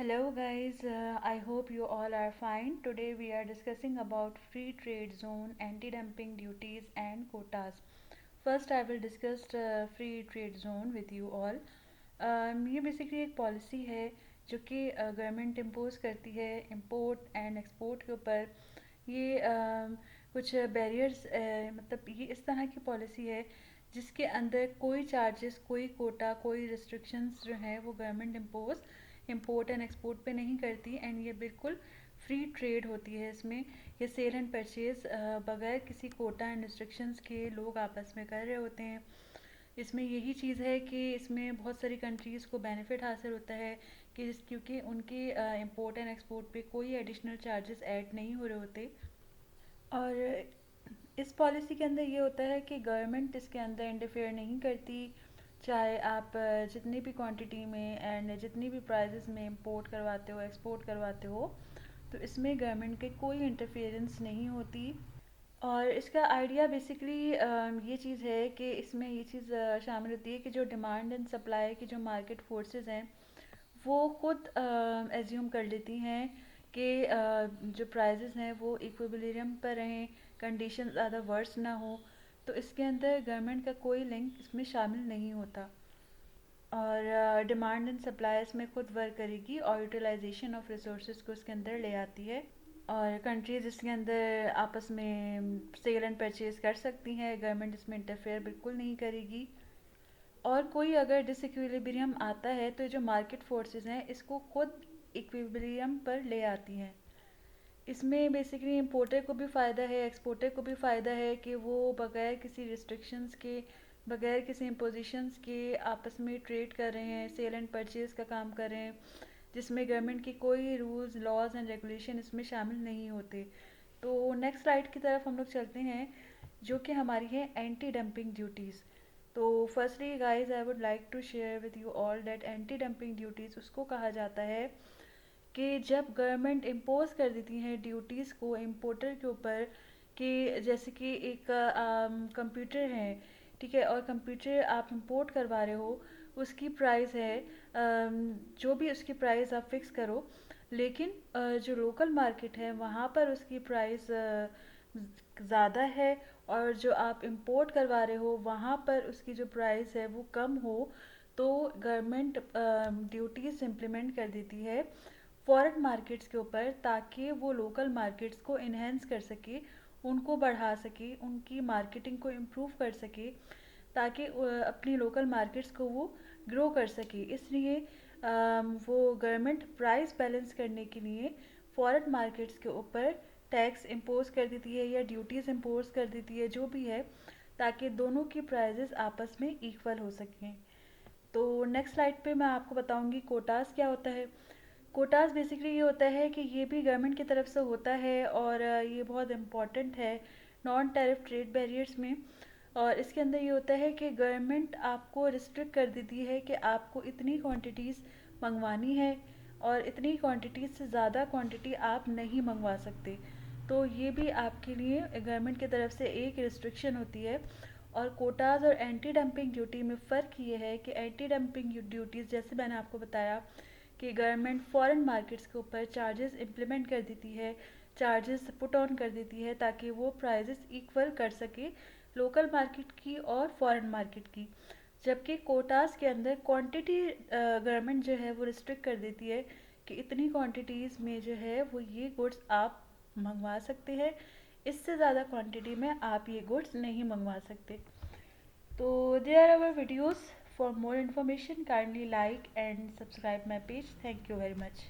Hello guys, I hope you all are fine. Today we are discussing about free trade zone, anti-dumping duties and quotas. First I will discuss free trade zone with you all. ये basically एक policy है जो कि government impose करती है import and export के ऊपर। ये कुछ बैरियर्स मतलब ये इस तरह की पॉलिसी है जिसके अंदर कोई चार्जेस, कोई कोटा, कोई रिस्ट्रिक्शंस जो हैं वो गवर्नमेंट इंपोर्ट एंड एक्सपोर्ट पे नहीं करती एंड ये बिल्कुल फ्री ट्रेड होती है। इसमें ये सेल एंड परचेज बगैर किसी कोटा एंड रिस्ट्रिक्शंस के लोग आपस में कर रहे होते हैं। इसमें यही चीज़ है कि इसमें बहुत सारी कंट्रीज़ को बेनिफिट हासिल होता है कि क्योंकि उनके इंपोर्ट एंड एक्सपोर्ट पे कोई एडिशनल चार्जेस ऐड नहीं हो रहे होते। और इस पॉलिसी के अंदर ये होता है कि गवर्नमेंट इसके अंदर इंटरफेयर नहीं करती, चाहे आप जितनी भी क्वांटिटी में एंड जितनी भी प्राइसेस में इंपोर्ट करवाते हो, एक्सपोर्ट करवाते हो, तो इसमें गवर्नमेंट की कोई इंटरफेरेंस नहीं होती। और इसका आइडिया बेसिकली ये चीज़ है कि इसमें ये चीज़ शामिल होती है कि जो डिमांड एंड सप्लाई की जो मार्केट फोर्सेस हैं वो खुद एज्यूम कर लेती हैं कि जो प्राइसेस हैं वो इक्विलिब्रियम पर रहें, कंडीशन ज़्यादा वर्स ना हो। तो इसके अंदर गवर्नमेंट का कोई लिंक इसमें शामिल नहीं होता और डिमांड एंड सप्लाई इसमें खुद वर्क करेगी और यूटिलाइजेशन ऑफ रिसोर्सेज को इसके अंदर ले आती है। और कंट्रीज़ इसके अंदर आपस में सेल एंड परचेज़ कर सकती हैं, गवर्नमेंट इसमें इंटरफेयर बिल्कुल नहीं करेगी। और कोई अगर डिसइक्विलिब्रियम आता है तो जो मार्केट फोर्सेस हैं इसको खुद इक्विलिब्रियम पर ले आती हैं। इसमें बेसिकली इंपोर्टर को भी फ़ायदा है, एक्सपोर्टर को भी फ़ायदा है कि वो बगैर किसी रिस्ट्रिक्शंस के, बगैर किसी इम्पोजिशंस के आपस में ट्रेड कर रहे हैं, सेल एंड परचेज़ का काम कर रहे हैं, जिसमें गवर्नमेंट की कोई रूल्स, लॉज एंड रेगुलेशन इसमें शामिल नहीं होते। तो नेक्स्ट स्लाइड की तरफ हम लोग चलते हैं जो कि हमारी है एंटी डंपिंग ड्यूटीज़। तो firstly guys I would like to share with you all that anti dumping duties उसको कहा जाता है कि जब गवर्नमेंट इम्पोज कर देती हैं ड्यूटीज़ को इम्पोर्टर के ऊपर, कि जैसे कि एक कंप्यूटर है, ठीक है, और कंप्यूटर आप इंपोर्ट करवा रहे हो, उसकी प्राइस है जो भी उसकी प्राइस आप फिक्स करो, लेकिन जो लोकल मार्केट है वहाँ पर उसकी प्राइस ज़्यादा है और जो आप इंपोर्ट करवा रहे हो वहाँ पर उसकी जो प्राइस है वो कम हो, तो गवर्नमेंट ड्यूटीज़ इम्प्लीमेंट कर देती है फॉरेन मार्केट्स के ऊपर ताकि वो लोकल मार्केट्स को इन्हेंस कर सके, उनको बढ़ा सके, उनकी मार्केटिंग को इम्प्रूव कर सके, ताकि अपनी लोकल मार्केट्स को वो ग्रो कर सके। इसलिए वो गवर्नमेंट प्राइस बैलेंस करने के लिए फॉरेन मार्केट्स के ऊपर टैक्स इम्पोज कर देती है या ड्यूटीज़ इम्पोज कर देती है, जो भी है, ताकि दोनों की प्राइजेस आपस में इक्वल हो सकें। तो नेक्स्ट स्लाइड पे मैं आपको बताऊंगी कोटास क्या होता है। कोटास बेसिकली ये होता है कि ये भी गवर्नमेंट की तरफ से होता है और ये बहुत इम्पॉर्टेंट है नॉन टैरिफ ट्रेड बैरियर्स में। और इसके अंदर ये होता है कि गवर्नमेंट आपको रिस्ट्रिक्ट कर देती है कि आपको इतनी क्वांटिटीज़ मंगवानी है और इतनी क्वांटिटीज़ से ज़्यादा क्वांटिटी आप नहीं मंगवा सकते। तो ये भी आपके लिए गवर्नमेंट की तरफ से एक रिस्ट्रिक्शन होती है। और कोटाज और एंटी डंपिंग ड्यूटी में फ़र्क ये है कि एंटी डंपिंग ड्यूटीज़, जैसे मैंने आपको बताया, कि गवर्नमेंट फॉरेन मार्केट्स के ऊपर चार्जेस इम्प्लीमेंट कर देती है, चार्जेस पुट ऑन कर देती है ताकि वो प्राइजेस इक्वल कर सके लोकल मार्केट की और फॉरेन मार्केट की। जबकि कोटास के अंदर क्वांटिटी गवर्नमेंट जो है वो रिस्ट्रिक्ट कर देती है कि इतनी क्वांटिटीज़ में जो है वो ये गुड्स आप मंगवा सकते हैं, इससे ज़्यादा क्वांटिटी में आप ये गुड्स नहीं मंगवा सकते। तो there are our videos. For more information, kindly like and subscribe my page. Thank you very much.